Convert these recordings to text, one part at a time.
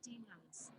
18 rounds.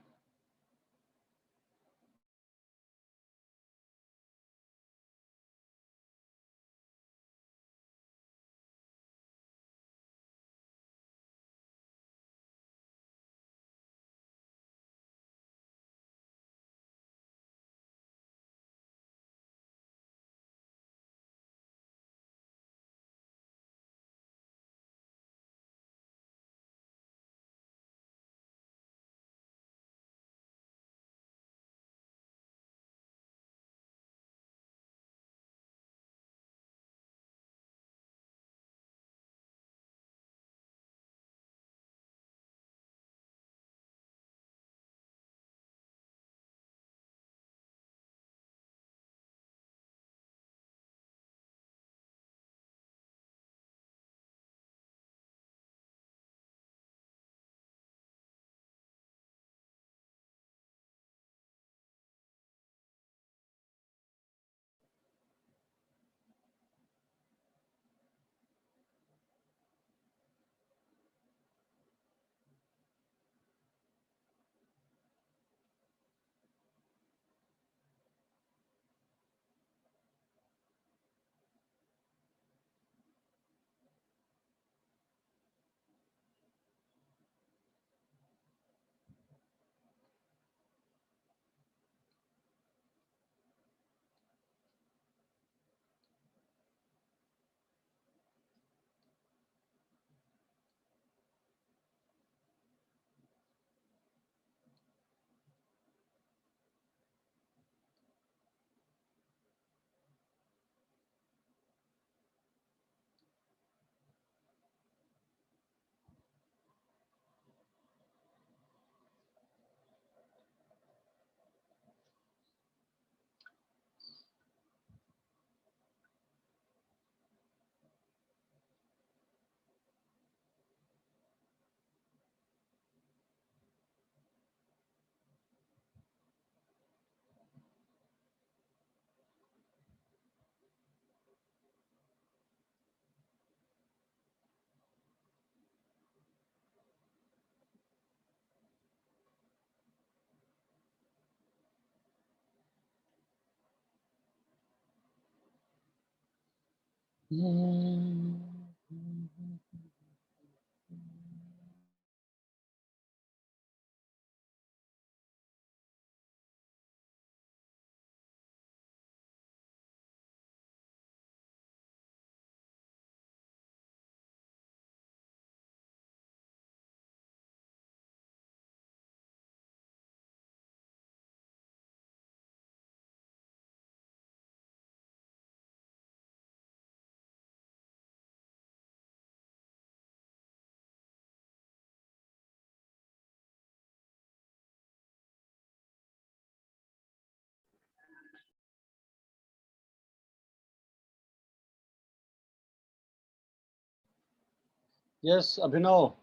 Yes, Abhinav.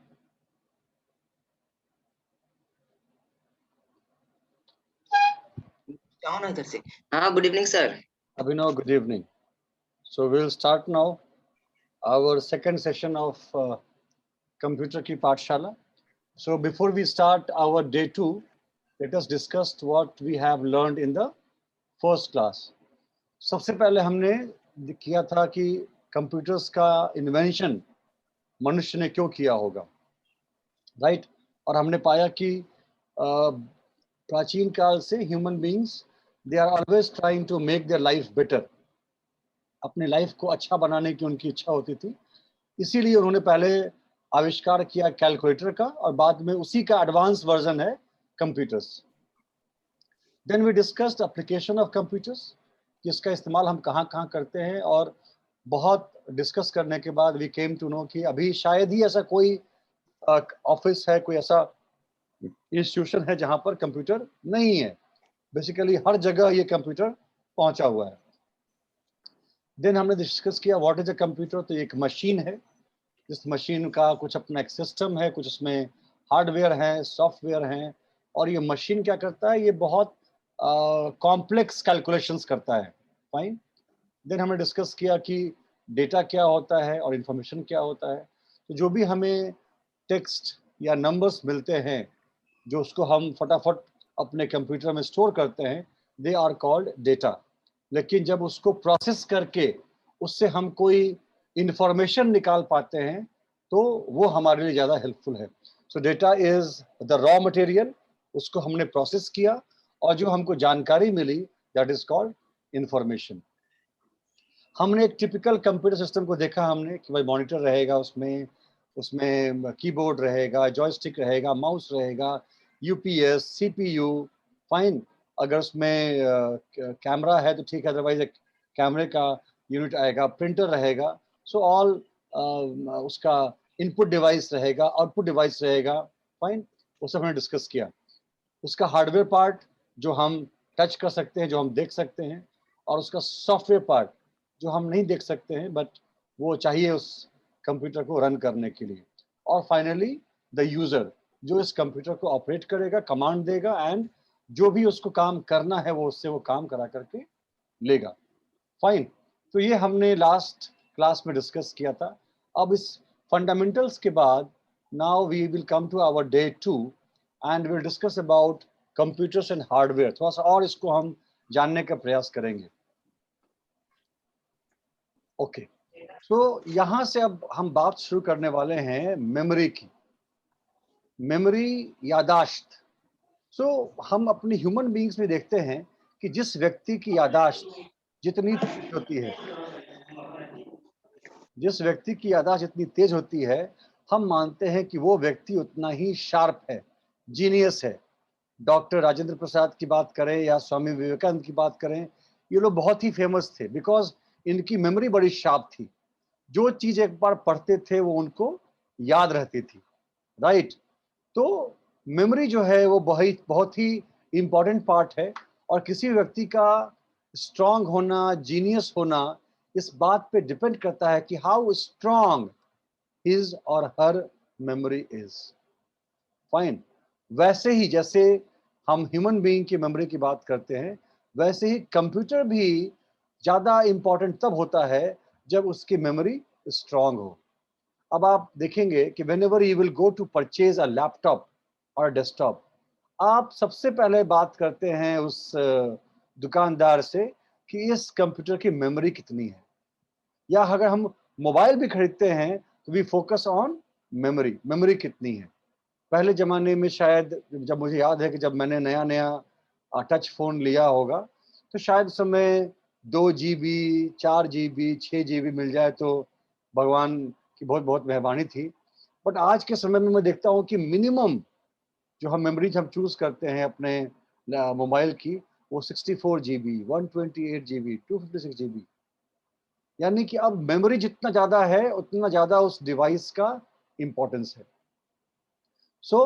कौन है इधर से? हाँ, good evening sir. Abhinav, good evening. So we'll start now our second session of Computer Ki Pathshala. So before we start our day 2, let us discuss what we have learned in the first class. सबसे पहले हमने किया था कि computers का invention मनुष्य ने क्यों किया होगा, राइट? और हमने पाया कि प्राचीन काल से human beings they are always trying to make their life better, अपने लाइफ को अच्छा बनाने की उनकी इच्छा होती थी। इसीलिए उन्होंने पहले आविष्कार किया कैलकुलेटर का और बाद में उसी का एडवांस वर्जन है computers. Then we discussed application of computers, जिसका इस्तेमाल हम कहाँ करते हैं, और बहुत डिस्कस करने के बाद वी केम टू नो कि अभी शायद ही ऐसा कोई ऑफिस है, कोई ऐसा इंस्टीट्यूशन है जहां पर कंप्यूटर नहीं है। बेसिकली हर जगह ये कंप्यूटर पहुंचा हुआ है। देन हमने डिस्कस किया व्हाट इज अ कंप्यूटर। तो एक मशीन है, इस मशीन का कुछ अपना एक सिस्टम है, कुछ उसमें हार्डवेयर है, सॉफ्टवेयर है, और ये मशीन क्या करता है, ये बहुत कॉम्प्लेक्स कैलकुलेशंस करता है। फाइन। देन हमने डिस्कस किया कि डेटा क्या होता है और इंफॉर्मेशन क्या होता है। तो जो भी हमें टेक्स्ट या नंबर्स मिलते हैं जो उसको हम फटाफट अपने कंप्यूटर में स्टोर करते हैं, दे आर कॉल्ड डेटा। लेकिन जब उसको प्रोसेस करके उससे हम कोई इंफॉर्मेशन निकाल पाते हैं तो वो हमारे लिए ज़्यादा हेल्पफुल है। सो data is the raw material, उसको हमने प्रोसेस किया और जो हमको जानकारी मिली दैट इज कॉल्ड इंफॉर्मेशन। हमने एक टिपिकल कंप्यूटर सिस्टम को देखा हमने कि भाई मॉनिटर रहेगा, उसमें उसमें कीबोर्ड रहेगा, जॉयस्टिक रहेगा, माउस रहेगा, यूपीएस, सीपीयू, फाइन। अगर उसमें कैमरा है तो ठीक है, अदरवाइज एक कैमरे का यूनिट आएगा, प्रिंटर रहेगा। सो ऑल उसका इनपुट डिवाइस रहेगा, आउटपुट डिवाइस रहेगा, फाइन। वो सब हमने डिस्कस किया। उसका हार्डवेयर पार्ट जो हम टच कर सकते हैं, जो हम देख सकते हैं, और उसका सॉफ्टवेयर पार्ट जो हम नहीं देख सकते हैं बट वो चाहिए उस कंप्यूटर को रन करने के लिए। और फाइनली द यूजर जो इस कंप्यूटर को ऑपरेट करेगा, कमांड देगा एंड जो भी उसको काम करना है वो उससे वो काम करा करके लेगा। फाइन। तो ये हमने लास्ट क्लास में डिस्कस किया था। अब इस फंडामेंटल्स के बाद now we will come to our day 2 and will discuss about computers and hardware. थोड़ा सा और इसको हम जानने का प्रयास करेंगे। ओके, तो यहाँ से अब हम बात शुरू करने वाले हैं मेमोरी की। मेमोरी, यादाश्त। सो हम अपनी ह्यूमन बीइंग्स में देखते हैं कि जिस व्यक्ति की यादाश्त जितनी तेज होती है, जिस व्यक्ति की यादाश्त जितनी तेज होती है, हम मानते हैं कि वो व्यक्ति उतना ही शार्प है, जीनियस है। डॉक्टर राजेंद्र प्रसाद की बात करें या स्वामी विवेकानंद की बात करें, ये लोग बहुत ही फेमस थे बिकॉज इनकी मेमोरी बड़ी शार्प थी। जो चीज एक बार पढ़ते थे वो उनको याद रहती थी, राइट। तो मेमोरी जो है वो बहुत बहुत ही इंपॉर्टेंट पार्ट है। और किसी व्यक्ति का स्ट्रांग होना, जीनियस होना, इस बात पे डिपेंड करता है कि हाउ स्ट्रांग हिज और हर मेमोरी इज। फाइन। वैसे ही जैसे हम ह्यूमन बीइंग की मेमोरी की बात करते हैं, वैसे ही कंप्यूटर भी ज्यादा इंपॉर्टेंट तब होता है जब उसकी मेमोरी स्ट्रांग हो। अब आप देखेंगे कि whenever you will go to purchase a laptop और डेस्कटॉप, आप सबसे पहले बात करते हैं उस दुकानदार से कि इस कंप्यूटर की मेमोरी कितनी है। या अगर हम मोबाइल भी खरीदते हैं तो we focus on memory, memory कितनी है। पहले ज़माने में शायद, जब मुझे याद है कि जब मैंने नया-नया टच फ़ोन लिया होगा, तो शायद उस समय 2 जीबी, 4 जीबी, 6 जीबी मिल जाए तो भगवान की बहुत-बहुत मेहरबानी थी। बट आज के समय में मैं देखता हूँ कि मिनिमम जो हम मेमोरीज़ हम चूज़ करते हैं अपने मोबाइल की, वो 64 जीबी, 128 जीबी, 256 जीबी। यानी कि अब मेमोरी जितना ज़्यादा है, उतना ज़्यादा उस डिवाइस का इम्पोर्टेंस है। सो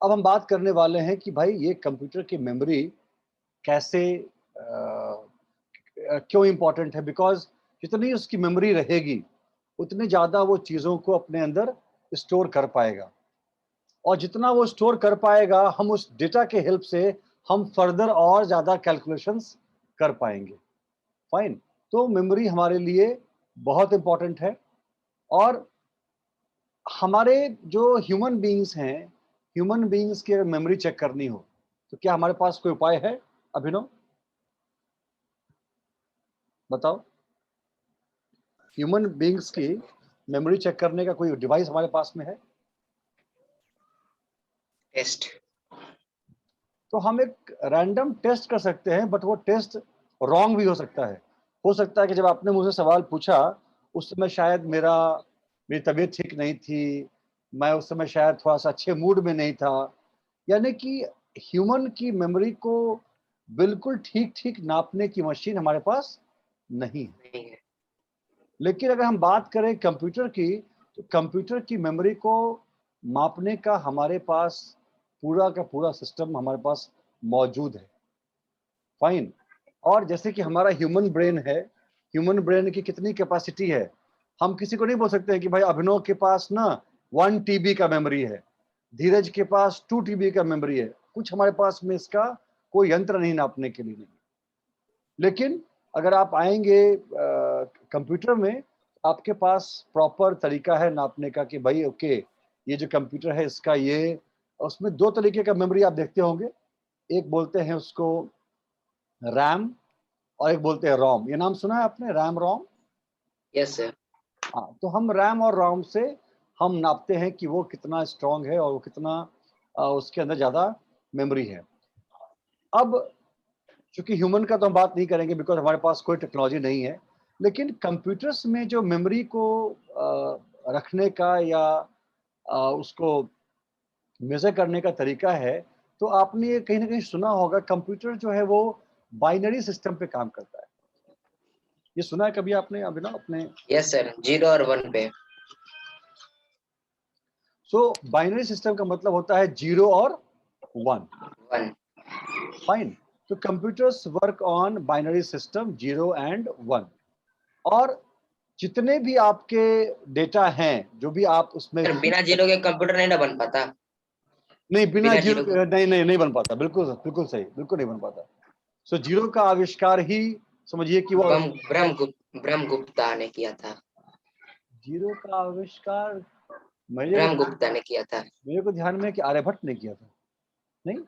अब हम बात करने वाले हैं कि भाई ये कंप्यूटर की मेमोरी कैसे क्यों इम्पोर्टेंट है। बिकॉज जितनी उसकी मेमोरी रहेगी उतनी ज़्यादा वो चीज़ों को अपने अंदर स्टोर कर पाएगा, और जितना वो स्टोर कर पाएगा हम उस डेटा के हेल्प से हम फर्दर और ज़्यादा कैलकुलेशंस कर पाएंगे। फाइन। तो मेमोरी हमारे लिए बहुत इम्पोर्टेंट है। और हमारे जो ह्यूमन बीइंग्स हैं, ह्यूमन बीइंग्स की अगर मेमोरी चेक करनी हो तो क्या हमारे पास कोई उपाय है अभिनव? बताओ। ह्यूमन बीइंग्स की मेमोरी चेक करने का कोई डिवाइस हमारे पास में है? टेस्ट। तो हम एक रैंडम टेस्ट कर सकते हैं, बट वो टेस्ट रॉन्ग भी हो सकता है। हो सकता है कि जब आपने मुझसे सवाल पूछा उस समय शायद मेरी तबीयत ठीक नहीं थी, मैं उस समय शायद थोड़ा सा अच्छे मूड में नहीं था। यानी कि ह्यूमन की मेमोरी को बिल्कुल ठीक ठीक नापने की मशीन हमारे पास नहीं है। नहीं है। लेकिन अगर हम बात करें कंप्यूटर की, तो कंप्यूटर की मेमोरी को मापने का हमारे पास पूरा का पूरा सिस्टम हमारे पास मौजूद है। फाइन। और जैसे कि हमारा ह्यूमन ब्रेन है, ह्यूमन ब्रेन की कितनी कैपेसिटी है, हम किसी को नहीं बोल सकते हैं कि भाई अभिनव के पास ना 1 टीबी का मेमोरी है, धीरज के पास 2 टीबी का मेमोरी है। कुछ हमारे पास में इसका कोई यंत्र नहीं नापने के लिए नहीं। लेकिन अगर आप आएंगे कंप्यूटर में, आपके पास प्रॉपर तरीका है नापने का कि भाई ओके, ये जो कंप्यूटर है इसका ये उसमें दो तरीके का मेमोरी आप देखते होंगे, एक बोलते हैं उसको रैम और एक बोलते हैं रोम। ये नाम सुना है आपने, रैम रोम? Yes sir. हाँ, तो हम रैम और रोम से हम नापते हैं कि वो कितना स्ट्रांग है और वो कितना उसके अंदर ज़्यादा मेमोरी है। अब चूंकि ह्यूमन का तो हम बात नहीं करेंगे बिकॉज हमारे पास कोई टेक्नोलॉजी नहीं है, लेकिन कंप्यूटर्स में जो मेमोरी को रखने का या उसको मेजर करने का तरीका है, तो आपने ये कहीं ना कहीं सुना होगा, कंप्यूटर जो है वो बाइनरी सिस्टम पे काम करता है। ये सुना है कभी आपने अभिनव अपने? यस सर, 0 और 1 पे। सो बाइनरी सिस्टम का मतलब होता है 0 और 1। 1। फाइन। तो computers work on binary system 0 and 1। और जितने भी आपके डेटा हैं, जो भी आप उसमें सर, फीड बिना कर, 0 के कंप्यूटर नहीं ना बन पाता। नहीं बिना बिना जीरो 0 के नहीं नहीं नहीं बन पाता, बिल्कुल बिल्कुल सही, बिल्कुल नहीं बन पाता। सो जीरो का आविष्कार ही समझिए कि वो ब्रह्मगुप्ता ने किया था। जीरो का आविष्कार मेरे को ध्यान ब्रह्मगुप्ता ने किया था। मेरे को ध्यान में है कि आर्यभट्ट ने किया था। नहीं,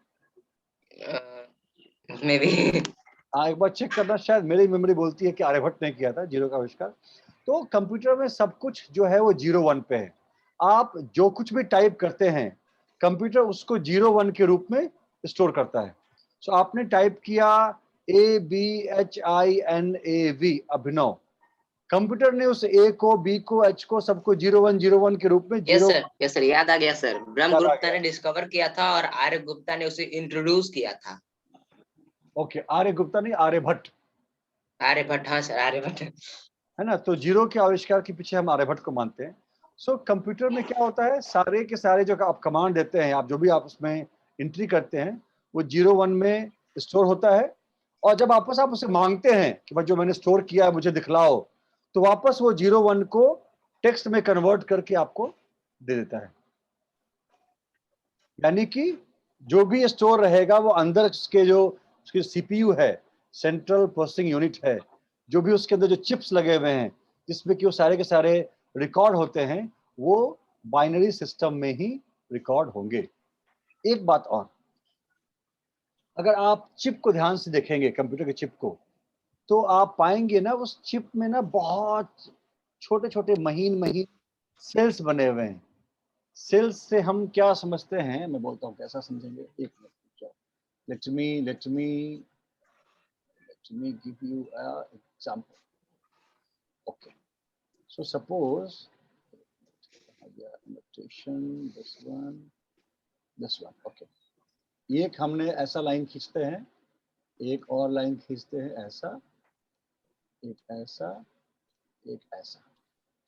में भी। एक बार चेक करना, शायद मेरी मेमोरी बोलती है कि आर्यभट्ट ने किया था जीरो का आविष्कार। तो कंप्यूटर में सब कुछ जो है वो 0 1 पे है। आप जो कुछ भी टाइप करते हैं, कंप्यूटर उसको 0 1 के रूप में स्टोर करता है। सो आपने टाइप किया ABHINAV, अभिनव। कंप्यूटर ने उस ए को, बी को, एच को, सबको 0 1 के रूप में yes zero sir, yes sir, याद आ गया सर। याद आ ब्रह्मगुप्ता गया। ने डिस्कवर किया था और आर्यगुप्ता ने उसे इंट्रोड्यूस किया था। ओके, आर्यगुप्ता नहीं, आर्यभट्ट, आर्यभट्ट, हाँ सर, आर्यभट्ट। है ना। तो जीरो के आविष्कार के पीछे हम आर्यभट्ट को मानते हैं। सो कंप्यूटर में क्या होता है, सारे के सारे जो आप कमांड देते हैं, आप जो भी आप उसमें एंट्री करते हैं, वो 0 1 में स्टोर होता है। और जब वापस आप उसे मांगते हैं कि भाई जो मैंने स्टोर किया है मुझे दिखलाओ, तो वापस वो 0 1 को टेक्स्ट में कन्वर्ट करके आपको दे देता है। यानी कि जो भी स्टोर रहेगा वो अंदर उसके जो उसकी सीपीयू है, सेंट्रल प्रोसेसिंग यूनिट है, जो भी उसके अंदर जो चिप्स लगे हुए हैं जिसमें कि वो सारे के सारे रिकॉर्ड होते हैं, वो बाइनरी सिस्टम में ही रिकॉर्ड होंगे। एक बात और, अगर आप चिप को ध्यान से देखेंगे, कंप्यूटर के चिप को, तो आप पाएंगे ना उस चिप में ना बहुत छोटे छोटे महीन महीन सेल्स बने हुए हैं। सेल्स से हम क्या समझते हैं, मैं बोलता हूँ कैसा समझेंगे, एक minute. let me give you an example. Okay, so suppose annotation, this one, okay. एक हमने ऐसा लाइन खींचते हैं, एक और लाइन खींचते हैं ऐसा, एक ऐसा, एक ऐसा।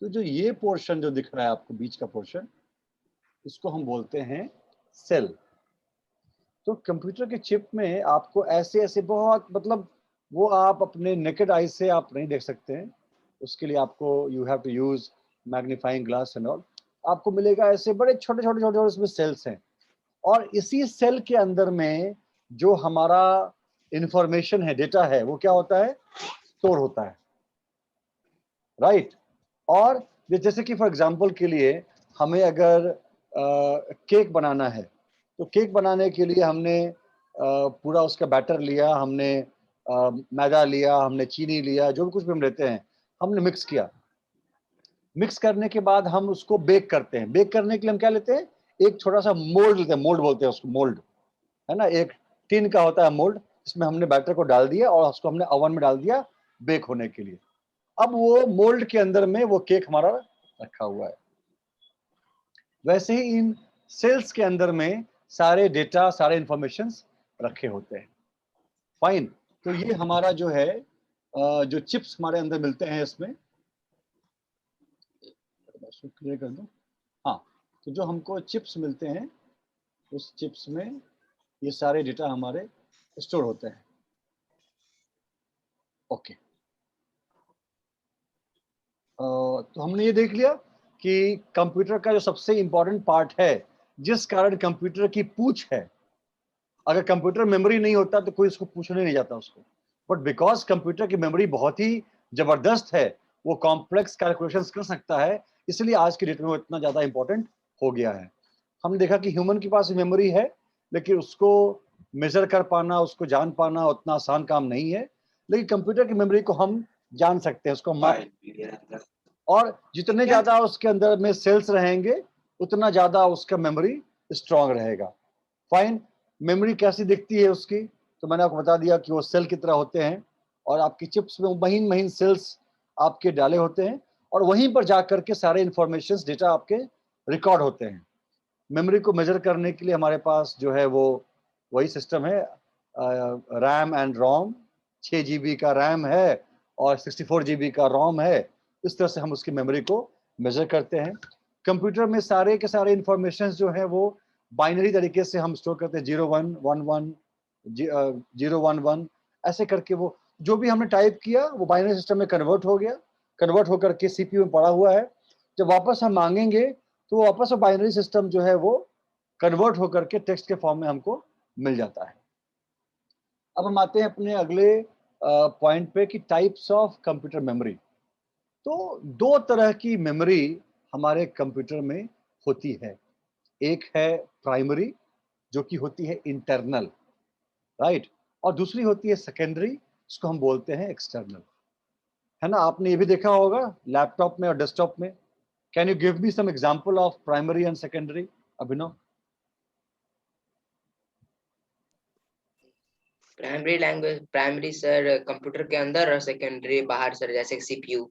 तो जो ये पोर्शन जो दिख रहा है आपको, बीच का पोर्शन, इसको हम बोलते हैं सेल। तो कंप्यूटर के चिप में आपको ऐसे ऐसे बहुत, मतलब वो आप अपने नेकेड आई से आप नहीं देख सकते हैं, उसके लिए आपको you have to use magnifying glass and all. आपको मिलेगा ऐसे बड़े छोटे छोटे छोटे उसमें सेल्स हैं, और इसी सेल के अंदर में जो हमारा इंफॉर्मेशन है, डेटा है, वो क्या होता है, स्टोर होता है, राइट। और जैसे कि फॉर एग्जांपल के लिए हमें अगर केक बनाना है, तो केक बनाने के लिए हमने पूरा उसका बैटर लिया, हमने मैदा लिया, हमने चीनी लिया, जो भी कुछ भी हम लेते हैं, हमने मिक्स किया। मिक्स करने के बाद हम उसको बेक करते हैं। बेक करने के लिए हम क्या लेते हैं, एक छोटा सा मोल्ड लेते हैं, मोल्ड बोलते हैं उसको, मोल्ड, है ना, एक टिन का होता है मोल्ड, इसमें हमने बैटर को डाल दिया और उसको हमने ओवन में डाल दिया बेक होने के लिए। अब वो मोल्ड के अंदर में वो केक हमारा रखा हुआ है। वैसे ही इन सेल्स के अंदर में सारे डेटा, सारे इंफॉर्मेशन रखे होते हैं। फाइन। तो ये हमारा जो है जो चिप्स हमारे अंदर मिलते हैं, इसमें क्लियर कर दो। हाँ, तो जो हमको चिप्स मिलते हैं, उस चिप्स में ये सारे डेटा हमारे स्टोर होते हैं। ओके, तो हमने ये देख लिया कि कंप्यूटर का जो सबसे इंपॉर्टेंट पार्ट है, जिस कारण कंप्यूटर की पूछ है, अगर कंप्यूटर मेमोरी नहीं होता तो कोई उसको पूछने नहीं जाता उसको, बट बिकॉज कंप्यूटर की मेमोरी बहुत ही जबरदस्त है, वो कॉम्प्लेक्स कैलकुलेशंस कर सकता है, इसलिए आज की डेट में वो इतना ज्यादा इंपॉर्टेंट हो गया है। हमने देखा कि ह्यूमन के पास मेमोरी है, लेकिन उसको मेजर कर पाना, उसको जान पाना उतना आसान काम नहीं है। लेकिन कंप्यूटर की मेमोरी को हम जान सकते हैं, उसको माप, और जितने ज्यादा उसके अंदर में सेल्स रहेंगे उतना ज्यादा उसका मेमोरी स्ट्रांग रहेगा। फाइन। मेमोरी कैसी दिखती है उसकी, तो मैंने आपको बता दिया कि वो सेल की तरह होते हैं, और आपकी चिप्स में महीन महीन सेल्स आपके डाले होते हैं, और वहीं पर जाकर के सारे इंफॉर्मेशन डेटा आपके रिकॉर्ड होते हैं। मेमोरी को मेजर करने के लिए हमारे पास जो है वो वही सिस्टम है, रैम एंड रोम। 6 GB का रैम है और 64 GB का रोम है। इस तरह से हम उसकी मेमोरी को मेजर करते हैं। कंप्यूटर में सारे के सारे इंफॉर्मेशन जो है वो बाइनरी तरीके से हम स्टोर करते हैं, 0111 011, ऐसे करके वो जो भी हमने टाइप किया वो बाइनरी सिस्टम में कन्वर्ट हो गया, कन्वर्ट होकर के सीपीयू में पड़ा हुआ है। जब वापस हम मांगेंगे तो वापस वो बाइनरी सिस्टम जो है वो कन्वर्ट होकर के टेक्स्ट के फॉर्म में हमको मिल जाता है। अब हम आते हैं अपने अगले पॉइंट पे कि टाइप्स ऑफ कंप्यूटर मेमोरी। तो दो तरह की मेमोरी हमारे कंप्यूटर में होती है। एक है प्राइमरी, जो कि होती है इंटरनल, राइट, और दूसरी होती है सेकेंडरी, जिसको हम बोलते हैं एक्सटर्नल। है ना, आपने ये भी देखा होगा लैपटॉप में और डेस्कटॉप में। Can you give me some example of primary and secondary, Abhinav? Primary language, primary sir computer के अंदर, और सेकेंडरी बाहर सर, जैसे सीपीयू।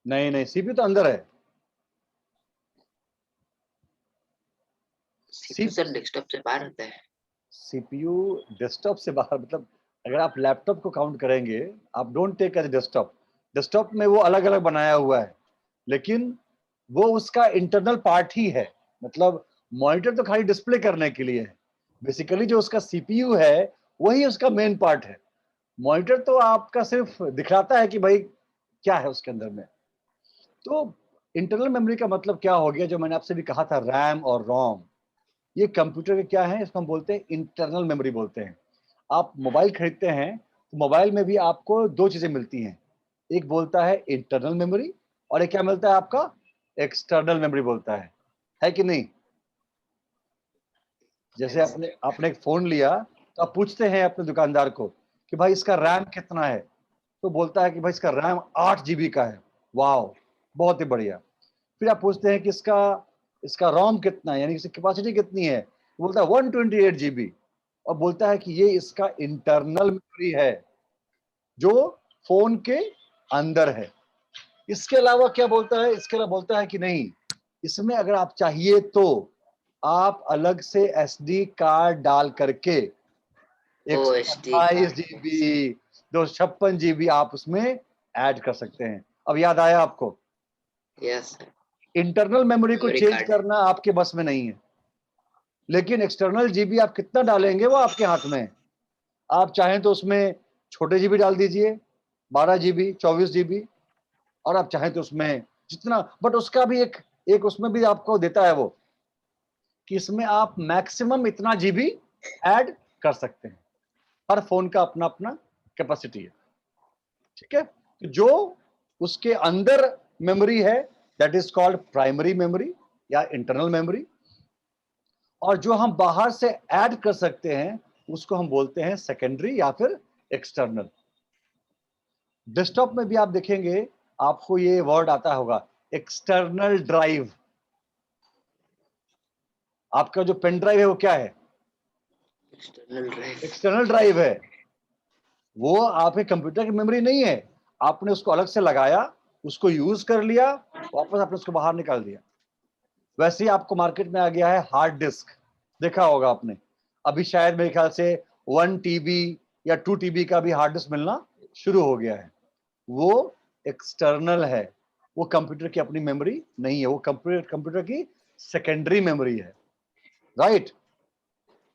नहीं नहीं, सीपीयू तो अंदर है। सीपीयू सर डेस्कटॉप से बाहर होता है। सीपीयू डेस्कटॉप से बाहर मतलब, अगर आप लैपटॉप को काउंट करेंगे, आप don't take as desktop. Desktop में वो अलग अलग बनाया हुआ है, लेकिन वो उसका इंटरनल पार्ट ही है। मतलब मॉनिटर तो खाली डिस्प्ले करने के लिए है, बेसिकली जो उसका सीपीयू है वही उसका मेन पार्ट है। मॉनिटर तो आपका सिर्फ दिखलाता है कि भाई क्या है उसके अंदर में। तो इंटरनल मेमोरी का मतलब क्या हो गया, जो मैंने आपसे भी कहा था, रैम और रोम, ये कंप्यूटर के क्या है, इसको हम बोलते हैं इंटरनल मेमोरी बोलते हैं। आप मोबाइल खरीदते हैं तो मोबाइल में भी आपको दो चीजें मिलती हैं, एक बोलता है इंटरनल मेमोरी, और एक क्या मिलता है आपका, एक्सटर्नल मेमोरी बोलता है कि नहीं? जैसे आपने आपने एक फोन लिया तो आप पूछते हैं अपने दुकानदार को कि भाई इसका रैम कितना है, तो बोलता है कि भाई इसका रैम 8 GB का है। वाह, बहुत ही बढ़िया। फिर आप पूछते हैं कि इसका इसका रोम कितना है, यानी इसकी कैपेसिटी कितनी है, तो बोलता है 128 GB, और बोलता है कि ये इसका इंटरनल मेमोरी है जो फोन के अंदर है। इसके अलावा क्या बोलता है, इसके अलावा बोलता है कि नहीं, इसमें अगर आप चाहिए तो आप अलग से एसडी कार्ड डाल करके ओएसडी 128 GB, 256 GB आप उसमें ऐड कर सकते हैं। अब याद आया आपको? यस, इंटरनल मेमोरी को मेमोरी चेंज कार्ड। करना आपके बस में नहीं है, लेकिन एक्सटर्नल जीबी आप कितना डालेंगे वो आपके हाथ में है। आप चाहें तो उसमें छोटे जीबी डाल दीजिए, 12 GB, 24 GB, और आप चाहें तो उसमें जितना, बट उसका भी एक एक उसमें भी आपको देता है वो कि इसमें आप मैक्सिमम इतना जीबी ऐड कर सकते हैं। हर फोन का अपना अपना कैपेसिटी है, ठीक है। तो जो उसके अंदर मेमोरी है that is called primary memory या इंटरनल मेमोरी, और जो हम बाहर से ऐड कर सकते हैं उसको हम बोलते हैं सेकेंडरी या फिर एक्सटर्नल। डेस्कटॉप में भी आप देखेंगे, आपको ये वर्ड आता होगा, एक्सटर्नल ड्राइव। आपका जो पेन ड्राइव है वो क्या है? External drive. एक्सटर्नल ड्राइव है। वो आपके कंप्यूटर की मेमोरी नहीं है, आपने उसको अलग से लगाया, उसको यूज कर लिया, वापस आपने उसको बाहर निकाल दिया। वैसे ही आपको मार्केट में आ गया है हार्ड डिस्क, देखा होगा आपने। अभी शायद मेरे ख्याल से 1 TB या 2 TB का भी हार्ड डिस्क मिलना शुरू हो गया है। वो एक्सटर्नल है, वो कंप्यूटर की अपनी मेमोरी नहीं है, वो कंप्यूटर की सेकेंडरी मेमोरी है, राइट।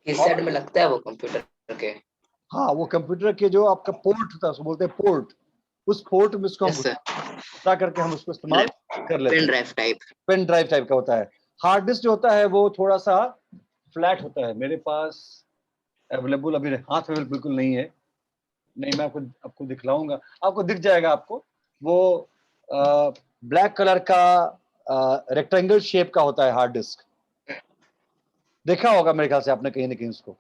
किस साइड और में लगता है वो कंप्यूटर के? हाँ, वो कंप्यूटर के जो आपका पोर्ट होता है उसको बोलते हैं पोर्ट। उस पोर्ट में उसको हम यस सर, घुसा करके हम उसको इस्तेमाल कर लेते पेन हैं। Drive type. Pen drive type का होता है। हार्ड डिस्क जो होता है वो थोड़ा सा फ्लैट होता है, मेरे पास अवेलेबल अभी हाथ में बिल्कुल नहीं है, नहीं मैं आपको आपको दिखलाऊंगा, आपको दिख जाएगा आपको। वो ब्लैक कलर का रेक्टेंगल शेप का होता है हार्ड डिस्क, देखा होगा मेरे ख्याल से आपने कहीं ना कहीं उसको।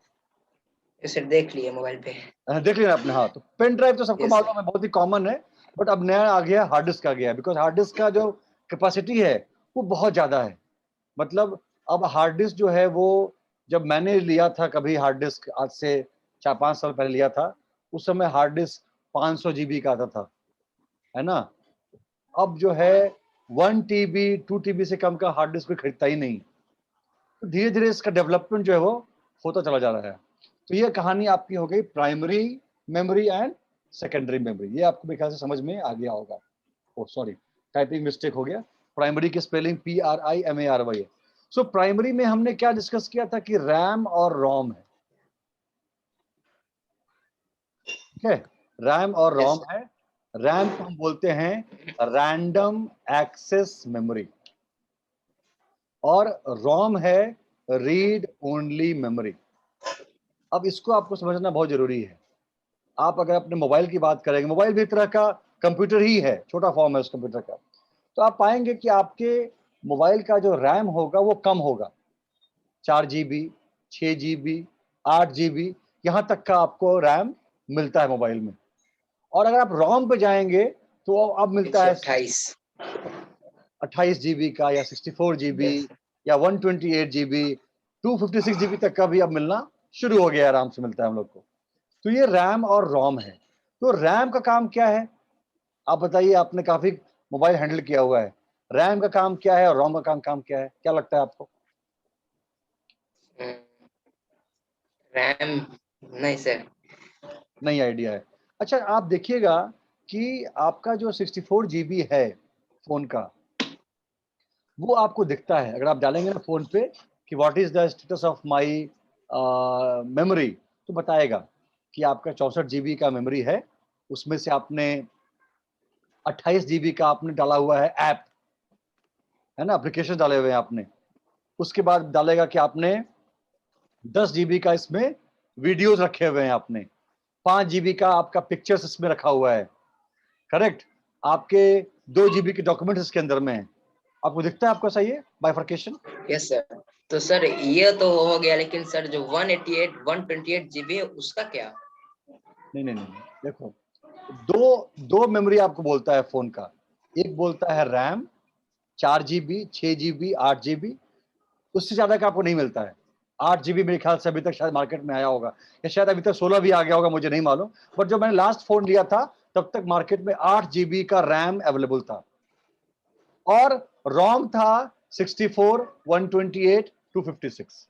सर देख लिए मोबाइल पे। देख लिया आपने, हाँ। तो पेन ड्राइव तो सबको यस मालूम सर। है, बहुत ही कॉमन है। बट अब नया आ गया, हार्ड डिस्क आ गया, बिकॉज हार्ड डिस्क का जो कैपेसिटी है वो बहुत ज्यादा है। मतलब अब हार्ड डिस्क जो है वो, जब मैंने लिया था कभी हार्ड डिस्क, आज से 4-5 साल पहले लिया था, उस समय हार्ड डिस्क 500 जीबी का आता था, है ना। अब जो है 1 TB 2 TB से कम का हार्ड डिस्क कोई खरीदता ही नहीं। तो धीरे धीरे इसका डेवलपमेंट जो है वो होता चला जा रहा है। तो ये कहानी आपकी हो गई primary memory and secondary memory. ये आपको मेरे ख्याल से समझ में आ गया होगा। ओ सॉरी, टाइपिंग मिस्टेक हो गया। प्राइमरी की स्पेलिंग PRIMARY है। सो प्राइमरी में हमने क्या डिस्कस किया था कि रैम और रोम है। ठीक है, रैम और यस रोम है। रैम को हम बोलते हैं रैंडम एक्सेस मेमोरी, और रोम है रीड ओनली मेमोरी। अब इसको आपको समझना बहुत जरूरी है। आप अगर अपने मोबाइल की बात करेंगे, मोबाइल भी एक तरह का कंप्यूटर ही है, छोटा फॉर्म है उस कंप्यूटर का। तो आप पाएंगे कि आपके मोबाइल का जो रैम होगा वो कम होगा, 4 GB, 6 GB, 8 GB, यहाँ तक का आपको रैम मिलता है मोबाइल में। और अगर आप रोम पे जाएंगे तो अब मिलता है 128। 28 GB का, या 64 GB, यस। या 128 GB, 256 GB तक का भी अब मिलना शुरू हो गया, आराम से मिलता है हम लोग को। तो ये रैम और रोम है। तो रैम का काम क्या है, आप बताइए, आपने काफी मोबाइल हैंडल किया हुआ है। रैम का काम क्या है और रोम का काम क्या है, क्या लगता है आपको? रैम नहीं सर। नहीं आइडिया है। अच्छा, आप देखिएगा कि आपका जो 64 GB है फोन का, वो आपको दिखता है। अगर आप डालेंगे ना फोन पे कि what is the status of my memory, तो बताएगा कि आपका 64 GB का मेमोरी है। उसमें से आपने 28 GB का आपने डाला हुआ है ऐप, है ना, एप्लीकेशन डाले हुए हैं आपने। उसके बाद डालेगा कि आपने 10 GB का इसमें वीडियोस रखे हुए हैं आपने, 5 GB का आपका पिक्चर्स इसमें रखा हुआ है, करेक्ट। आपके 2 GB के डॉक्यूमेंट्स इसके अंदर में है। आपको दिखता है आपको, सही है बाइफर्केशन? Yes sir. तो सर ये तो हो गया, लेकिन सर जो 188 128 जीबी है उसका क्या? नहीं नहीं नहीं, देखो, दो दो मेमोरी आपको बोलता है फोन का। एक बोलता है रैम, 4 GB, 6 GB, 8 GB। उससे ज्यादा का आपको नहीं मिलता है। 8 GB मेरे ख्याल से अभी तक शायद मार्केट में आया होगा, या शायद अभी तक 16 भी आ गया होगा, मुझे नहीं मालूम। बट जब मैंने लास्ट फोन लिया था तब तक मार्केट में 8 GB का रैम अवेलेबल था, और रोम था 64, 128, 256।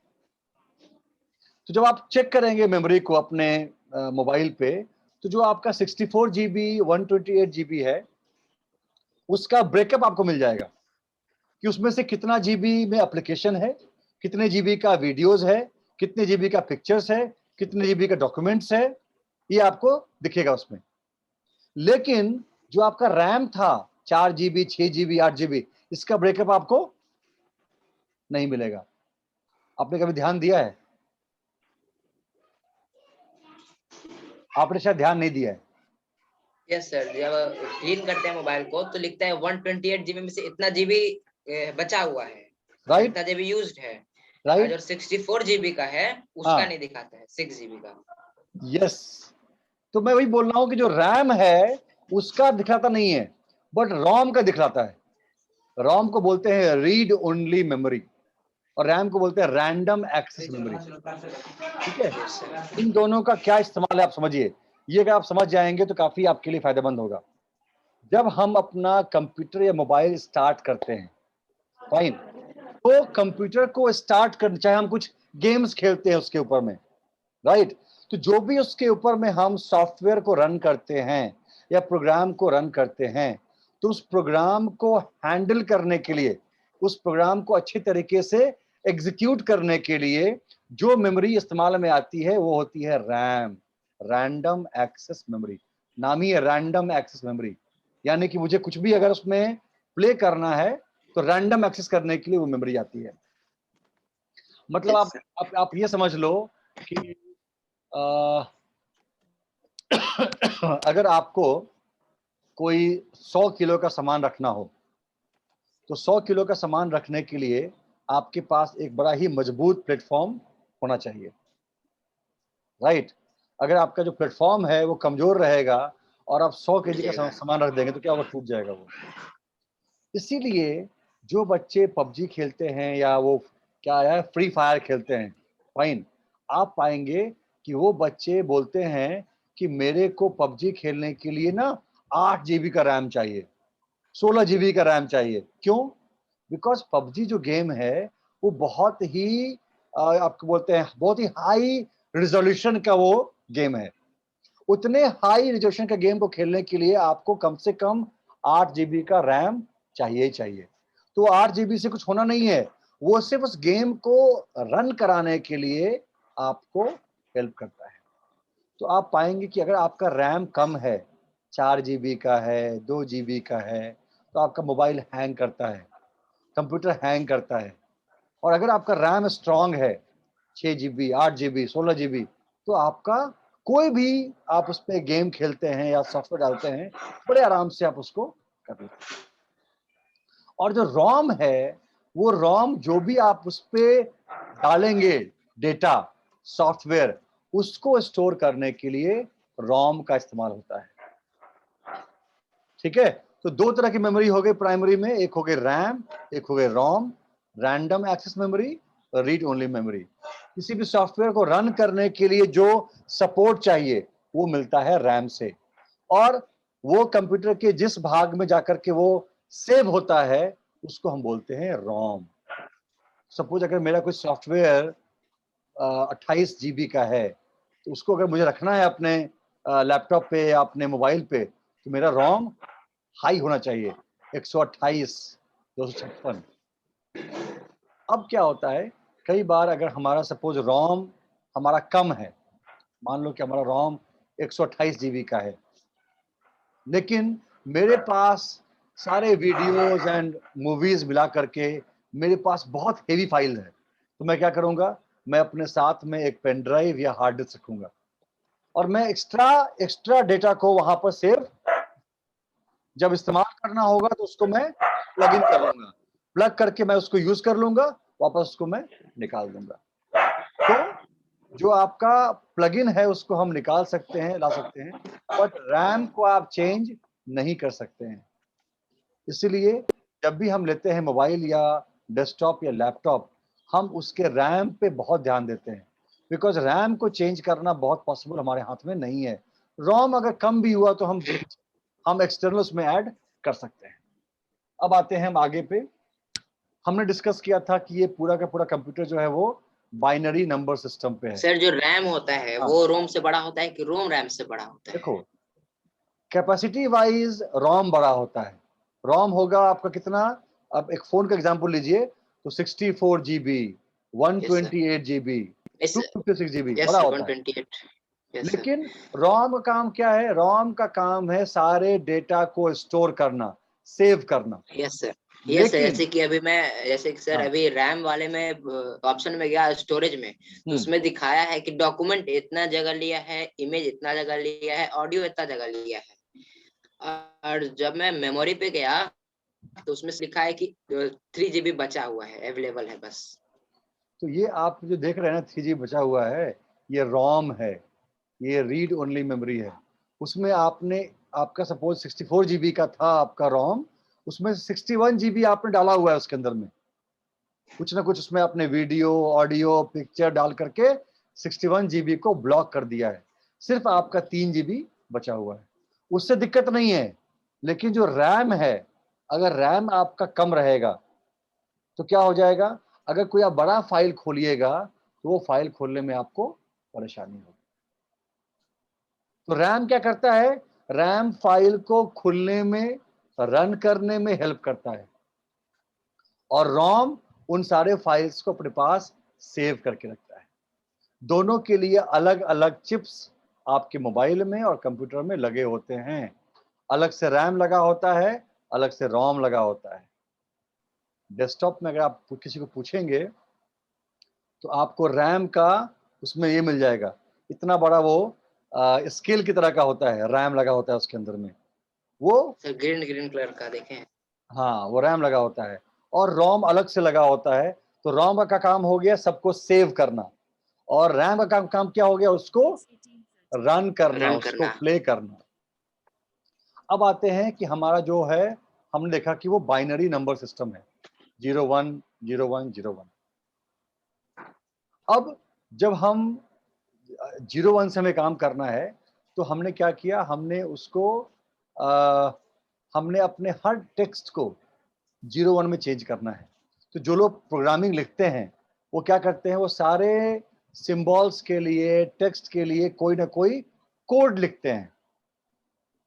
तो जब आप चेक करेंगे मेमोरी को अपने मोबाइल पे, तो जो आपका 64 GB 128 GB है, उसका ब्रेकअप आपको मिल जाएगा कि उसमें से कितना जीबी में एप्लीकेशन है, कितने जीबी का वीडियोस है, कितने जीबी का पिक्चर्स है, कितने जीबी का डॉक्यूमेंट्स है, ये आपको दिखेगा उसमें। लेकिन जो आपका रैम था 4 GB, 6 GB, 8 GB, इसका ब्रेकअप आपको नहीं मिलेगा। आपने कभी ध्यान दिया है? आपने शायद ध्यान नहीं दिया है। यस सर, जब क्लीन करते हैं मोबाइल को तो लिखता है 128 जीबी में से इतना जीबी बचा हुआ है, और राइट इतना जीबी यूज्ड है। और राइट। जो 64 जीबी का है उसका हाँ, नहीं दिखाता है, 6 जीबी का। यस। तो मैं वही बोल रहा हूं कि जो रैम है उसका दिखलाता नहीं है, बट रोम का दिखलाता है। रोम को बोलते हैं रीड ओनली मेमोरी, और रैम को बोलते हैं रैंडम एक्सेस मेमोरी। ठीक है, यस सर। इन दोनों का क्या इस्तेमाल है आप समझिए। ये अगर आप समझ जाएंगे तो काफी आपके लिए फायदेमंद होगा। जब हम अपना कंप्यूटर या मोबाइल स्टार्ट करते हैं, फाइन, तो कंप्यूटर को स्टार्ट कर, चाहे हम कुछ गेम्स खेलते हैं उसके ऊपर में, राइट, तो जो भी उसके ऊपर में हम सॉफ्टवेयर को रन करते हैं या प्रोग्राम को रन करते हैं, तो उस प्रोग्राम को हैंडल करने के लिए, उस प्रोग्राम को अच्छे तरीके से एग्जीक्यूट करने के लिए जो मेमोरी इस्तेमाल में आती है वो होती है रैम, रैंडम एक्सेस मेमोरी। नाम ही है रैंडम एक्सेस मेमोरी। यानी कि मुझे कुछ भी अगर उसमें प्ले करना है तो रैंडम एक्सेस करने के लिए वो मेमोरी आती है। मतलब यस सर। आप ये समझ लो कि अ, अगर आपको कोई 100 किलो का सामान रखना हो, तो 100 किलो का सामान रखने के लिए आपके पास एक बड़ा ही मजबूत प्लेटफॉर्म होना चाहिए, राइट। अगर आपका जो प्लेटफॉर्म है वो कमजोर रहेगा और आप 100 केजी का सामान रख देंगे तो क्या होगा, टूट जाएगा वो। इसीलिए जो बच्चे पबजी खेलते हैं या वो क्या है फ्री फायर खेलते हैं, फाइन, आप पाएंगे कि वो बच्चे बोलते हैं कि मेरे को पबजी खेलने के लिए ना 8 जीबी का रैम चाहिए, 16 जीबी का रैम चाहिए। क्यों? बिकॉज पबजी जो गेम है वो बहुत ही आपको बोलते हैं बहुत ही हाई रिजोल्यूशन का वो गेम है। उतने हाई रिजोल्यूशन का गेम को खेलने के लिए आपको कम से कम 8 जीबी का रैम चाहिए ही चाहिए। तो 8 जीबी से कुछ होना नहीं है, वो सिर्फ उस गेम को रन कराने के लिए आपको हेल्प करता है। तो आप पाएंगे कि अगर आपका रैम कम है, 4 जीबी का है, 2 जीबी का है, तो आपका मोबाइल हैंग करता है, कंप्यूटर हैंग करता है। और अगर आपका रैम स्ट्रांग है, 6 जीबी, 8 जीबी, 16 जीबी, तो आपका कोई भी आप उस पे गेम खेलते हैं या सॉफ्टवेयर डालते हैं, बड़े आराम से आप उसको कर लेते हैं। और जो रोम है, वो रोम जो भी आप उस पे डालेंगे डेटा, सॉफ्टवेयर, उसको स्टोर करने के लिए रोम का इस्तेमाल होता है। ठीक है, तो दो तरह की मेमोरी हो गई प्राइमरी में, एक हो गई रैम, एक हो गई ROM, random access memory, read only memory. किसी भी सॉफ्टवेयर को रन करने के लिए जो सपोर्ट चाहिए वो मिलता है रैम से, और वो कंप्यूटर के जिस भाग में जाकर के वो सेव होता है उसको हम बोलते हैं रोम। सपोज अगर मेरा कोई सॉफ्टवेयर 28 जीबी का है, तो उसको अगर मुझे रखना है अपने लैपटॉप पे या अपने मोबाइल पे, तो मेरा रोम हाई होना चाहिए, 128, 256। अब क्या होता है, कई बार अगर हमारा सपोज रोम हमारा कम है, मान लो कि हमारा रोम 128 जीबी का है, लेकिन मेरे पास सारे वीडियोस एंड मूवीज मिला करके मेरे पास बहुत हेवी फाइल है, तो मैं क्या करूंगा, मैं अपने साथ में एक पेन ड्राइव या हार्ड डिस्क रखूंगा और मैं एक्स्ट्रा एक्स्ट्रा डेटा को वहां पर सेव, जब इस्तेमाल करना होगा तो उसको मैं प्लग इन कर लूंगा, प्लग करके मैं उसको यूज कर लूंगा, वापस उसको मैं निकाल दूंगा। तो जो आपका प्लगइन है उसको हम निकाल सकते हैं, ला सकते हैं, बट रैम को आप चेंज नहीं कर सकते हैं। इसलिए जब भी हम लेते हैं मोबाइल या डेस्कटॉप या लैपटॉप, हम उसके रैम पे बहुत ध्यान देते हैं, बिकॉज रैम को चेंज करना बहुत पॉसिबल हमारे हाथ में नहीं है। रोम अगर कम भी हुआ तो हम एक्सटर्नल उसमें ऐड कर सकते हैं। अब आते हैं हम आगे पे। हमने डिस्कस किया था कि ये पूरा का पूरा कंप्यूटर जो है वो बाइनरी नंबर सिस्टम पे है। सर जो रैम होता है हाँ, वो रोम से बड़ा होता है कि रोम रैम से बड़ा होता है? देखो कैपेसिटी वाइज रोम बड़ा होता है। रोम होगा आपका कितना, अब एक फोन का एग्जांपल लीजिए तो 64 GB, yes sir, 128 GB, yes 256 GB yes बड़ा सर, होता है। 128, यस सर, लेकिन रोम का काम क्या है, रोम का काम है सारे डेटा को स्टोर करना, सेव करना। Yes sir, yes sir. लेकिन जैसे कि अभी मैं, जैसे कि सर हाँ, अभी रैम वाले में ऑप्शन में गया स्टोरेज में, तो उसमें दिखाया है कि डॉक्यूमेंट इतना जगह लिया है, इमेज इतना जगह लिया है, ऑडियो इतना जगह लिया है। और जब मैं मेमोरी पे गया तो उसमें लिखा है कि 3 GB बचा हुआ है, अवेलेबल है बस। तो ये आप जो देख रहे हैं ना 3 GB बचा हुआ है, ये रोम है, ये रीड ओनली मेमोरी है। उसमें आपने, आपका सपोज 64 जीबी का था आपका रोम, उसमें 61 जीबी आपने डाला हुआ है उसके अंदर में, कुछ ना कुछ उसमें आपने वीडियो, ऑडियो, पिक्चर डाल करके 61 जीबी को ब्लॉक कर दिया है। सिर्फ आपका 3 जीबी बचा हुआ है, उससे दिक्कत नहीं है। लेकिन जो रैम है, अगर रैम आपका कम रहेगा तो क्या हो जाएगा, अगर कोई आप बड़ा फाइल खोलिएगा तो वो फाइल खोलने में आपको परेशानी होगी। तो रैम क्या करता है, रैम फाइल को खुलने में, रन करने में हेल्प करता है, और रोम उन सारे फाइल्स को अपने पास सेव करके रखता है। दोनों के लिए अलग अलग चिप्स आपके मोबाइल में और कंप्यूटर में लगे होते हैं। अलग से रैम लगा होता है, अलग से रोम लगा होता है। डेस्कटॉप में अगर आप किसी को पूछेंगे तो आपको रैम का उसमें ये मिल जाएगा, इतना बड़ा वो स्केल की तरह का होता है, रैम लगा होता है उसके अंदर में, वो सर ग्रीन ग्रीन कलर का देखें। हाँ वो रैम लगा होता है। और रोम अलग से लगा होता है, तो रोम का काम हो गया सबको सेव करना, और रैम का काम क्या हो गया, उसको रन करना, उसको प्ले करना। अब आते हैं कि हमारा जो है, हमने देखा कि वो बाइनरी नंबर सिस्टम है, 01 01 01। अब जब हम 01 से हमें काम करना है, तो हमने क्या किया, हमने उसको हमने अपने हर टेक्स्ट को 01 में चेंज करना है। तो जो लोग प्रोग्रामिंग लिखते हैं वो क्या करते हैं, वो सारे सिंबल्स के लिए, टेक्स्ट के लिए कोई ना कोई कोड लिखते हैं।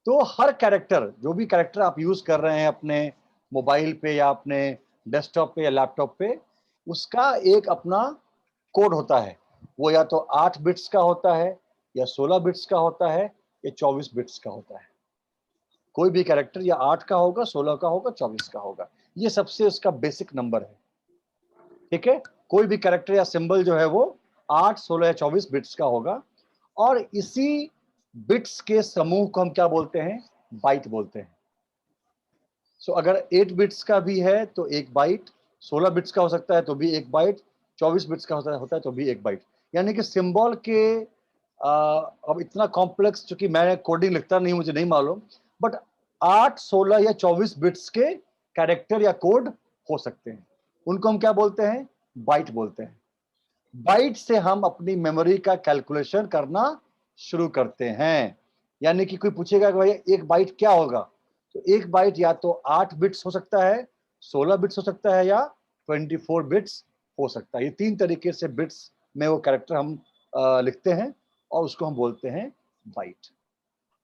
तो हर कैरेक्टर, जो भी कैरेक्टर आप यूज कर रहे हैं अपने मोबाइल पे या अपने डेस्कटॉप पे या लैपटॉप पे, उसका एक अपना कोड होता है। वो या तो 8 बिट्स का होता है, या 16 बिट्स का होता है, या 24 बिट्स का होता है। कोई भी कैरेक्टर या 8 का होगा, 16 का होगा, 24 का होगा। ये सबसे उसका बेसिक नंबर है, ठीक है। कोई भी कैरेक्टर या सिंबल जो है वो 8, 16 या 24 बिट्स का होगा, और इसी बिट्स के समूह को हम क्या बोलते हैं, बाइट बोलते हैं। सो अगर 8 बिट्स का भी है तो एक बाइट, 16 बिट्स का हो सकता है तो भी एक बाइट, 24 बिट्स का होता है तो भी एक बाइट। यानी कि सिंबल के अब इतना कॉम्प्लेक्स, चूंकि मैं कोडिंग लिखता नहीं, मुझे नहीं मालूम, बट 8, 16 या 24 बिट्स के कैरेक्टर या कोड हो सकते हैं। उनको हम क्या बोलते हैं, बाइट बोलते हैं। बाइट से हम अपनी मेमोरी का कैलकुलेशन करना शुरू करते हैं। यानी कि कोई पूछेगा कि भाई एक बाइट क्या होगा, तो एक बाइट या तो 8 बिट्स हो सकता है, 16 बिट्स हो सकता है, या 24 बिट्स हो सकता है। ये 3 तरीके से बिट्स में वो कैरेक्टर हम लिखते हैं, और उसको हम बोलते हैं बाइट।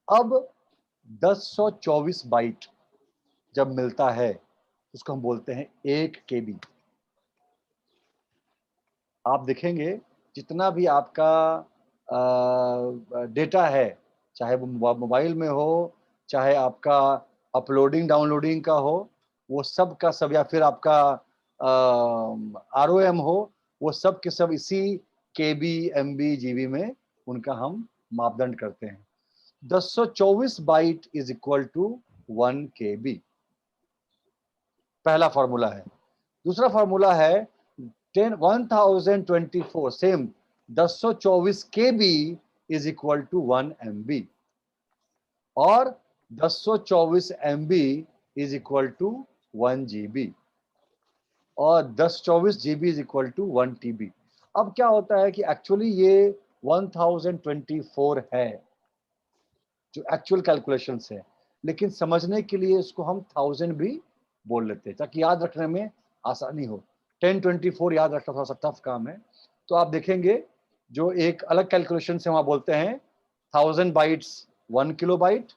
अब 1024 बाइट जब मिलता है, उसको हम बोलते हैं 1 KB। आप देखेंगे जितना भी आपका डेटा है, चाहे वो मोबाइल में हो, चाहे आपका अपलोडिंग डाउनलोडिंग का हो, वो सब का सब, या फिर आपका ROM हो, वो सब के सब इसी KB, MB, GB में उनका हम मापदंड करते हैं। 1024 byte is equal to 1 KB, पहला फॉर्मूला है। दूसरा फॉर्मूला है 1024, same 1024 KB is equal to 1 MB, और 1024 MB is equal to 1 GB, और 1024 GB is equal to 1 TB। अब क्या होता है कि एक्चुअली ये 1024 है जो एक्चुअल कैलकुलेशन है, लेकिन समझने के लिए इसको हम 1000 भी बोल लेते हैं ताकि याद रखने में आसानी हो। 1024 याद रखना थोड़ा सा टफ काम है। तो आप देखेंगे जो एक अलग कैलकुलेशन से वहां बोलते हैं 1000 bytes 1 kilobyte,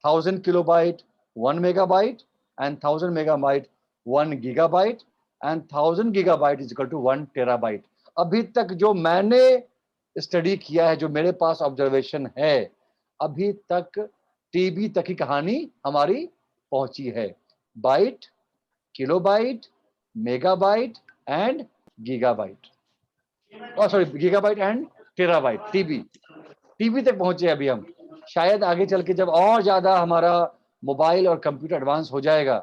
1000 kilobyte 1 megabyte, and 1000 megabyte 1 gigabyte, and 1000 gigabyte is equal to 1 terabyte. अभी तक जो मैंने स्टडी किया है, जो मेरे पास ऑब्जर्वेशन है, अभी तक TB तक की कहानी हमारी पहुंची है। Byte, kilobyte, megabyte and gigabyte, और sorry gigabyte and terabyte, TB तक पहुंचे अभी हम। शायद आगे चल के जब और ज्यादा हमारा मोबाइल और कंप्यूटर एडवांस हो जाएगा,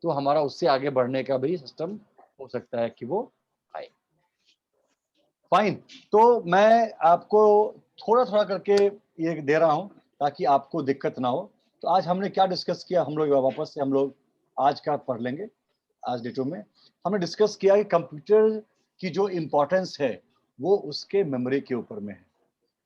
तो हमारा उससे आगे बढ़ने का भी सिस्टम हो सकता है कि वो आए। फाइन, तो मैं आपको थोड़ा थोड़ा करके ये दे रहा हूं ताकि आपको दिक्कत ना हो। तो आज हमने क्या डिस्कस किया, हम लोग वापस से हम लोग आज का पढ़ लेंगे। आज डेटो में हमने डिस्कस किया कि कंप्यूटर की जो इम्पोर्टेंस है वो उसके मेमोरी के ऊपर में है।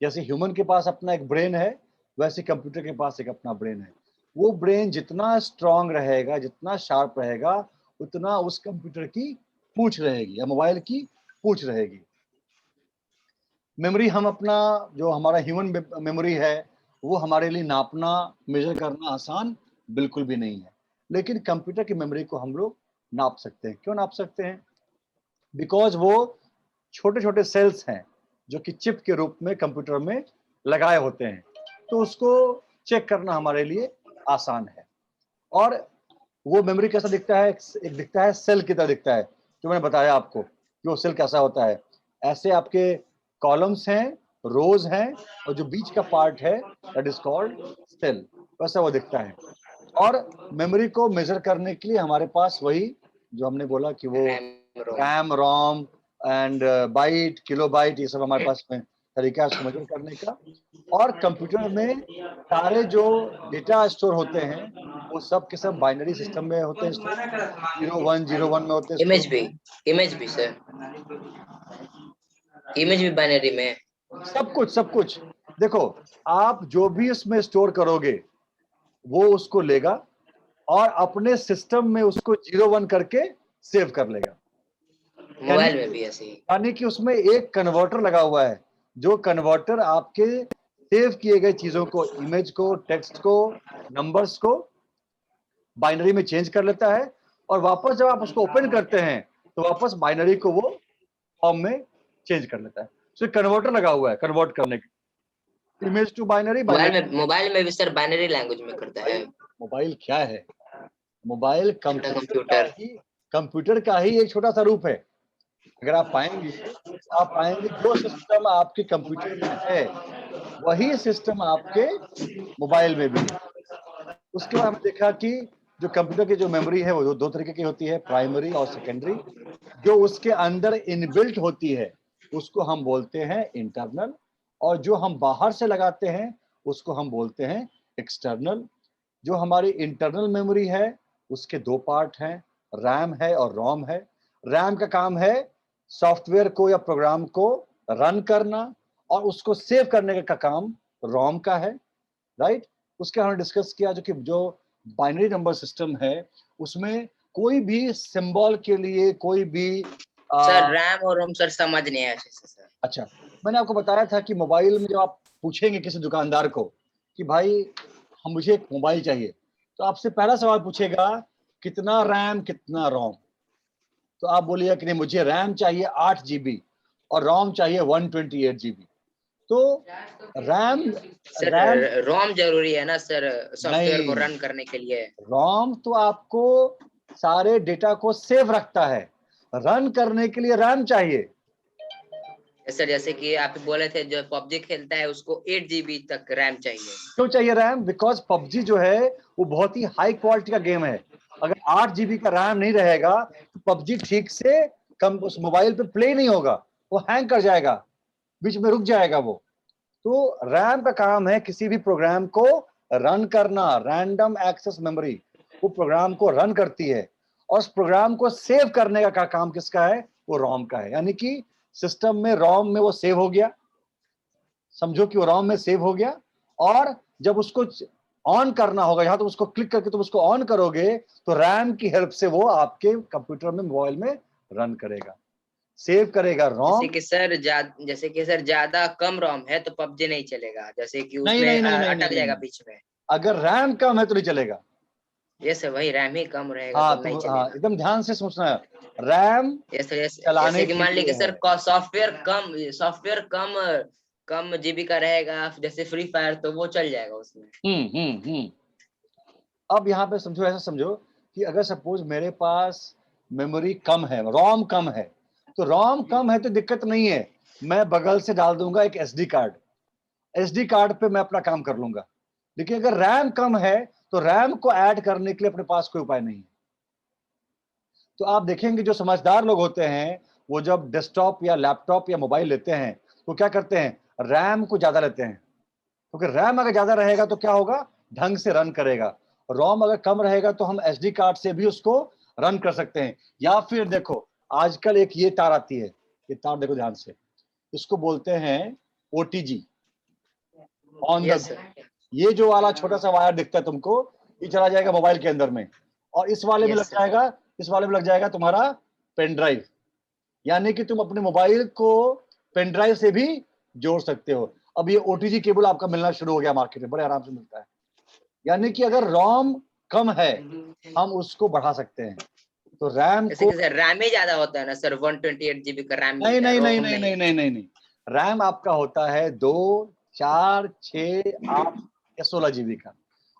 जैसे ह्यूमन के पास अपना एक ब्रेन है, वैसे कंप्यूटर के पास एक अपना ब्रेन है। वो ब्रेन जितना स्ट्रांग रहेगा, जितना शार्प रहेगा, उतना उस कंप्यूटर की पूंछ रहेगी या मोबाइल की पूंछ रहेगी। मेमोरी हम अपना, जो हमारा ह्यूमन मेमोरी है, वो हमारे लिए नापना, मेजर करना आसान बिल्कुल भी नहीं है। लेकिन कंप्यूटर की मेमोरी को हम लोग नाप सकते हैं। क्यों नाप सकते हैं? बिकॉज वो छोटे छोटे सेल्स हैं जो कि चिप के रूप में कंप्यूटर में लगाए होते हैं, तो उसको चेक करना हमारे लिए आसान है। और वो मेमोरी कैसा दिखता है? एक दिखता है सेल की तरह दिखता है, जो मैंने बताया आपको कि वो सेल कैसा होता है। ऐसे आपके कॉलम्स हैं, रोज हैं, और जो बीच का पार्ट है दैट इज कॉल्ड सेल, वैसा वो दिखता है। और मेमोरी को मेजर करने के लिए हमारे पास वही जो हमने बोला कि वो RAM, ROM and byte, kilobyte, ये सब हमारे पास में तरीका है उसको मेजर करने का। और कंप्यूटर में सारे जो डेटा स्टोर होते हैं वो सब के सब बाइनरी सिस्टम में होते हैं स्टोर, 0101 में होते हैं इमेज भी सर, इमेज भी बाइनरी में, सब कुछ। देखो आप जो भी इसमें स्टोर करोगे वो उसको लेगा और अपने सिस्टम में उसको 01 करके सेव कर लेगा। मोबाइल में भी ऐसे ही, यानी कि उसमें एक कन्वर्टर लगा हुआ है, जो कन्वर्टर आपके सेव किए गए चीजों को, इमेज को, टेक्स्ट को, नंबर्स को बाइनरी में चेंज कर लेता है, और वापस जब आप उसको ओपन करते हैं तो वापस बाइनरी को वो फॉर्म में चेंज कर लेता है। तो कन्वर्टर लगा हुआ है कन्वर्ट करने के, इमेज टू बाइनरी। मोबाइल में भी सर बाइनरी लैंग्वेज में करता है। मोबाइल क्या है? मोबाइल कंप्यूटर, कंप्यूटर का ही एक छोटा सा रूप है। अगर आप पाएंगे जो सिस्टम आपके कंप्यूटर में है वही सिस्टम आपके मोबाइल में भी है। उसके बाद हमने देखा कि जो कंप्यूटर की जो मेमोरी है वो दो तरीके की होती है, प्राइमरी और सेकेंडरी। जो उसके अंदर इनबिल्ट होती है उसको हम बोलते हैं इंटरनल, और जो हम बाहर से लगाते हैं उसको हम बोलते हैं एक्सटर्नल। जो हमारी इंटरनल मेमोरी है उसके दो पार्ट हैं, रैम है और रोम है। रैम का काम है सॉफ्टवेयर को या प्रोग्राम को रन करना, और उसको सेव करने का काम रोम का है, राइट। उसके हमने डिस्कस किया जो कि जो बाइनरी नंबर सिस्टम है उसमें कोई भी सिंबल के लिए कोई भी सर रैम और रोम सर समझ नहीं आया अच्छे से सर। अच्छा, मैंने आपको बताया था कि मोबाइल में जब आप पूछेंगे किसी दुकानदार को कि भाई हम मुझे एक मोबाइल चाहिए, तो आपसे पहला सवाल पूछेगा कितना रैम कितना रोम। तो आप बोलिएगा कि नहीं मुझे रैम चाहिए 8 GB और रोम चाहिए 128 GB। तो रैम रोम जरूरी है ना सर सॉफ्टवेयर को नहीं, रन करने के लिए। रोम तो आपको सारे डेटा को सेव रखता है, रन करने के लिए रैम चाहिए। सर जैसे कि आप बोले थे जो पबजी खेलता है उसको 8 GB तक रैम चाहिए। क्यों चाहिए रैम? बिकॉज पबजी जो है वो बहुत ही हाई क्वालिटी का गेम है। अगर 8 GB का रैम नहीं रहेगा तो पबजी ठीक से उस मोबाइल पे प्ले नहीं होगा, वो हैंग कर जाएगा, बीच में रुक जाएगा वो। तो रैम का काम है किसी भी प्रोग्राम को रन करना, रैंडम एक्सेस मेमोरी वो प्रोग्राम को रन करती है, और उस प्रोग्राम को सेव करने का काम किसका है? वो रोम का है। यानी कि सिस्टम में रोम में वो सेव हो गया, समझो कि वो रोम में सेव हो गया, और जब उसको ऑन करना होगा, यहाँ तो उसको क्लिक करके तुम उसको ऑन करोगे तो रैम की हेल्प से वो आपके कंप्यूटर में मोबाइल में रन करेगा, सेव करेगा रोम। जैसे कि सर ज्यादा कम रोम है तो पबजी नहीं चलेगा, जैसे कि नहीं उसमें नहीं नहीं नहीं अटक नहीं, जाएगा नहीं। बीच में। अगर रैम कम है तो नहीं चलेगा। ये सर वही रैम ही कम रहेगा हाँ तो नहीं तो हाँ चलेगा। एकदम ध्यान से सोचना है, रैम जैसे चलाने कि के मान लीजिए लिए है। सर सॉफ्टवेयर कम कम जीबी का रहेगा, जैसे फ्री फायर, तो वो चल जाएगा उसमें। हम्म। अब यहाँ पे समझो, ऐसा समझो कि अगर सपोज मेरे पास मेमोरी कम है, रोम कम है, तो रोम कम है तो दिक्कत नहीं है, मैं बगल से डाल दूंगा एक SD कार्ड, SD कार्ड पे मैं अपना काम कर लूंगा। लेकिन अगर रैम कम है तो रैम को ऐड करने के लिए अपने पास कोई उपाय नहीं है। तो आप देखेंगे जो समझदार लोग होते हैं वो जब डेस्कटॉप या लैपटॉप या मोबाइल लेते हैं तो क्या करते हैं, रैम को ज्यादा लेते हैं, क्योंकि रैम अगर ज्यादा रहेगा तो क्या होगा, ढंग से रन करेगा। रोम अगर कम रहेगा तो हम SD कार्ड से भी उसको रन कर सकते हैं। या फिर देखो आजकल एक ये तार आती है, ये तार देखो ध्यान से, इसको बोलते हैं OTG, on the. Yes sir. ये जो वाला छोटा सा वायर दिखता है तुमको, ये चला जाएगा मोबाइल के अंदर में, और इस वाले में लग यस सर। जाएगा, इस वाले में लग जाएगा तुम्हारा पेन ड्राइव। यानी कि तुम अपने मोबाइल को पेन ड्राइव से भी जोड़ सकते हो। अब ये OTG केबल आपका मिलना शुरू हो गया मार्केट में, बड़े आराम से मिलता है। यानी कि अगर रोम कम है हम उसको बढ़ा सकते हैं, तो रैम जैसे को कि सर रैम ही ज्यादा होता है ना सर, 128 GB का रैम नहीं मिलता है, नहीं नहीं रोम नहीं नहीं। नहीं नहीं नहीं नहीं, रैम आपका होता है 2, 4, 6, 8 या 16 GB का,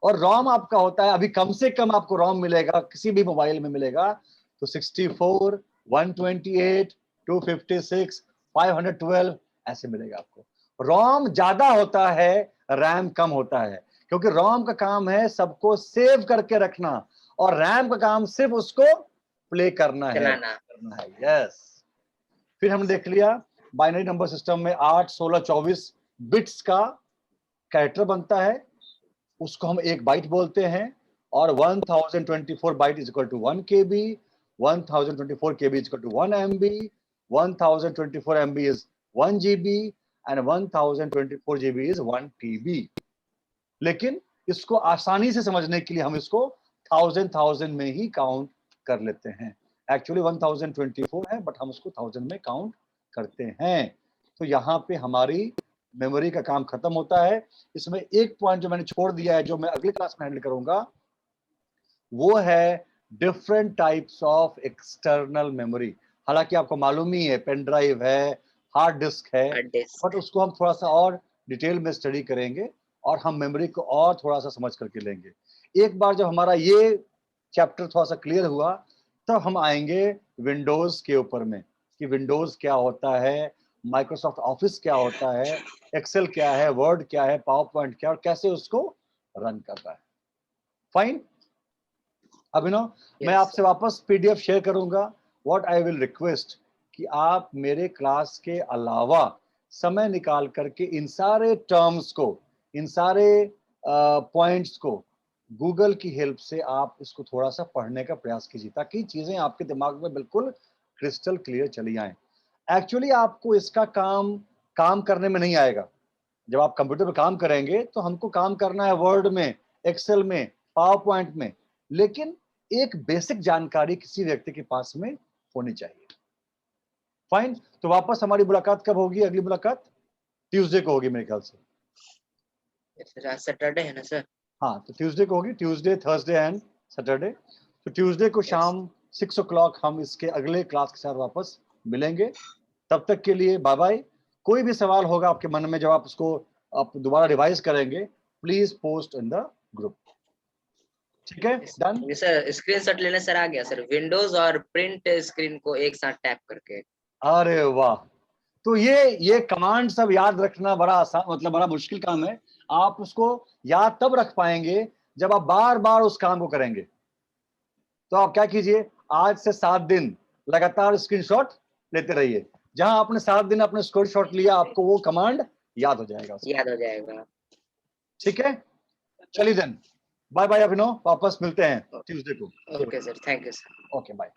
और रोम आपका होता है, अभी कम से कम आपको रोम मिलेगा किसी भी मोबाइल में मिलेगा तो 64, 128, 256, 512 ऐसे मिलेगा आपको। रोम ज्यादा होता है, रैम कम होता है, क्योंकि रोम का काम है सबको सेव करके रखना, और रैम का काम सिर्फ उसको प्ले करना है, यस। फिर हमने देख लिया बाइनरी नंबर सिस्टम में 8, 16, 24 बिट्स का कैरेक्टर बनता है, उसको हम एक बाइट बोलते हैं। और 1024 byte is equal to 1 KB, 1024 KB is equal to 1 MB, 1024 MB is 1 GB and 1024 GB is 1 TB। लेकिन इसको आसानी से समझने के लिए हम इसको 1000 में ही काउंट कर लेते हैं। एक्चुअली 1024 है बट हम उसको 1000 में काउंट करते हैं। तो यहाँ पे हमारी मेमोरी का काम खत्म होता है। इसमें एक पॉइंट जो मैंने छोड़ दिया है, जो मैं अगली क्लास में हैंडल करूंगा, वो है different types of external memory. हालांकि आपको मालूम ही है पेन ड्राइव है, हार्ड डिस्क है, बट उसको हम थोड़ा सा और डिटेल में स्टडी करेंगे और हम मेमोरी को और थोड़ा सा समझ करके लेंगे। एक बार जब हमारा ये चैप्टर थोड़ा सा क्लियर हुआ, तब हम आएंगे विंडोज के ऊपर में कि विंडोज क्या होता है, माइक्रोसॉफ्ट ऑफिस क्या होता है, एक्सेल क्या है, वर्ड क्या है, पावर पॉइंट क्या है और कैसे उसको रन करता है। फाइन अभिनव, मैं आपसे वापस पीडीएफ शेयर करूंगा। व्हाट आई विल रिक्वेस्ट कि आप मेरे क्लास के अलावा समय निकाल करके इन सारे टर्म्स को, इन सारे पॉइंट्स को गूगल की हेल्प से आप इसको थोड़ा सा पढ़ने का प्रयास कीजिए, ताकि चीजें आपके दिमाग में बिल्कुल क्रिस्टल क्लियर चली आए। एक्चुअली आपको इसका काम करने में नहीं आएगा। जब आप कंप्यूटर पर काम करेंगे तो हमको काम करना है वर्ड में, एक्सेल में, पावर पॉइंट में, लेकिन एक बेसिक जानकारी किसी व्यक्ति के पास में होनी चाहिए। फाइन, तो वापस हमारी मुलाकात कब होगी? अगली मुलाकात ट्यूसडे को होगी मेरे ख्याल से। सैटरडे है ना सर? हाँ, तो ट्यूसडे को होगी, ट्यूसडे, थर्सडे एंड सैटरडे। तो ट्यूसडे को शाम 6 o'clock हम इसके अगले क्लास के साथ वापस मिलेंगे। तब तक के लिए बाय बाय। कोई भी सवाल होगा आपके मन में जब आप उसको आप दोबारा रिवाइज करेंगे, please post in the group. ठीक है, डन सर। स्क्रीनशॉट लेने सर आ गया सर, विंडोज और प्रिंट स्क्रीन को एक साथ टैप करके। अरे वाह, तो ये कमांड सब याद रखना बड़ा आसान, मतलब बड़ा मुश्किल काम है। आप उसको याद तब रख पाएंगे जब आप बार बार उस काम को करेंगे। तो आप क्या कीजिए, आज से 7 दिन लगातार स्क्रीनशॉट लेते रहिए। जहां आपने 7 दिन अपने स्क्रीनशॉट लिया, आपको वो कमांड याद हो जाएगा। ठीक है, चलिए देन, बाय बाय अभिनव, वापस मिलते हैं ट्यूसडे को। Okay sir, thank you sir. Okay bye.